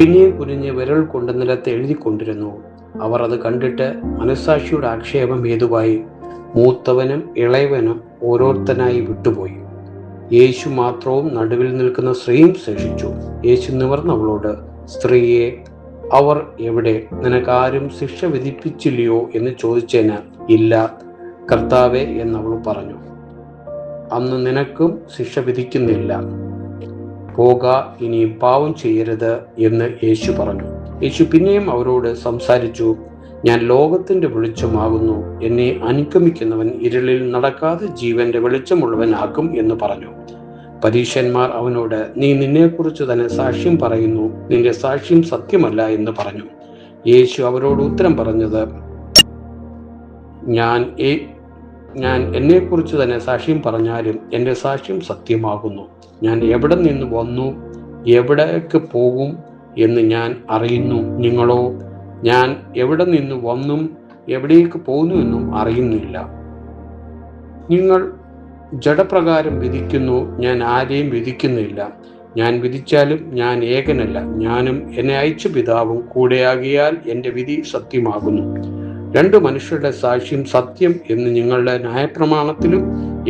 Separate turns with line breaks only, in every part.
പിന്നെയും കുനിഞ്ഞ് വിരൽ കൊണ്ട് നിലത്ത് എഴുതിക്കൊണ്ടിരുന്നു. അവർ അത് കണ്ടിട്ട് മനസ്സാക്ഷിയുടെ ആക്ഷേപം ഹേതുവായി മൂത്തവനും ഇളയവനും ഓരോരുത്തനായി വിട്ടുപോയി. യേശു മാത്രവും നടുവിൽ നിൽക്കുന്ന സ്ത്രീയും ശേഷിച്ചു. യേശു നിവർന്ന് അവളോട്, സ്ത്രീയെ, അവർ എവിടെ? നിനക്കാരും ശിക്ഷ വിധിപ്പിച്ചില്ലയോ എന്ന് ചോദിച്ചതിന്, ഇല്ല കർത്താവേ എന്നവൾ പറഞ്ഞു. അന്ന് നിനക്കും ശിക്ഷ വിധിക്കുന്നില്ല, പോക, ഇനിയും പാവം ചെയ്യരുത് എന്ന് യേശു പറഞ്ഞു. യേശു പിന്നെയും അവരോട് സംസാരിച്ചു, ഞാൻ ലോകത്തിന്റെ വെളിച്ചമാകുന്നു. എന്നെ അനുഗമിക്കുന്നവൻ ഇരുളിൽ നടക്കാതെ ജീവന്റെ വെളിച്ചമുള്ളവനാകും എന്ന് പറഞ്ഞു. പരീശന്മാർ അവനോട്, നീ നിന്നെക്കുറിച്ച് തന്നെ സാക്ഷ്യം പറയുന്നു, നിന്റെ സാക്ഷ്യം സത്യമല്ല എന്ന് പറഞ്ഞു. യേശു അവരോട് ഉത്തരം പറഞ്ഞത്, ഞാൻ എന്നെക്കുറിച്ച് തന്നെ സാക്ഷ്യം പറഞ്ഞാലും എൻ്റെ സാക്ഷ്യം സത്യമാകുന്നു. ഞാൻ എവിടെ നിന്ന് വന്നു എവിടേക്ക് പോകും എന്ന് ഞാൻ അറിയുന്നു. നിങ്ങളോ ഞാൻ എവിടെ നിന്ന് വന്നും എവിടേക്ക് പോകുന്നു എന്നും അറിയുന്നില്ല. നിങ്ങൾ ജഡപ്രകാരം വിധിക്കുന്നു, ഞാൻ ആരെയും വിധിക്കുന്നില്ല. ഞാൻ വിധിച്ചാലും ഞാൻ ഏകനല്ല, ഞാനും എന്നെ അയച്ച പിതാവും കൂടെയാകിയാൽ എൻ്റെ വിധി സത്യമാകുന്നു. രണ്ടു മനുഷ്യരുടെ സാക്ഷ്യം സത്യം എന്ന് നിങ്ങളുടെ ന്യായപ്രമാണത്തിലും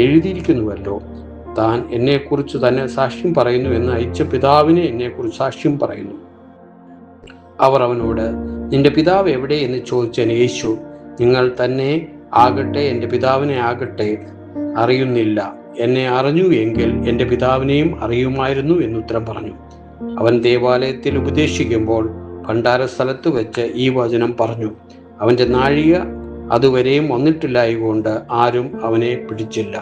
എഴുതിയിരിക്കുന്നുവല്ലോ. താൻ എന്നെക്കുറിച്ച് തന്നെ സാക്ഷ്യം പറയുന്നു എന്ന് അയച്ച പിതാവിനെ എന്നെക്കുറിച്ച് സാക്ഷ്യം പറയുന്നു. അവർ അവനോട്, നിന്റെ പിതാവ് എവിടെ എന്ന് ചോദിച്ചതിന് യേശു, നിങ്ങൾ തന്നെ ആകട്ടെ എൻ്റെ പിതാവിനെ ആകട്ടെ അറിയുന്നില്ല. എന്നെ അറിഞ്ഞു എങ്കിൽ എൻ്റെ പിതാവിനെയും അറിയുമായിരുന്നു എന്നുത്തരം പറഞ്ഞു. അവൻ ദേവാലയത്തിൽ ഉപദേശിക്കുമ്പോൾ ഭണ്ഡാര സ്ഥലത്ത് വെച്ച് ഈ വചനം പറഞ്ഞു. അവൻ്റെ നാഴിക അതുവരെയും വന്നിട്ടില്ലായതുകൊണ്ട് ആരും അവനെ പിടിച്ചില്ല.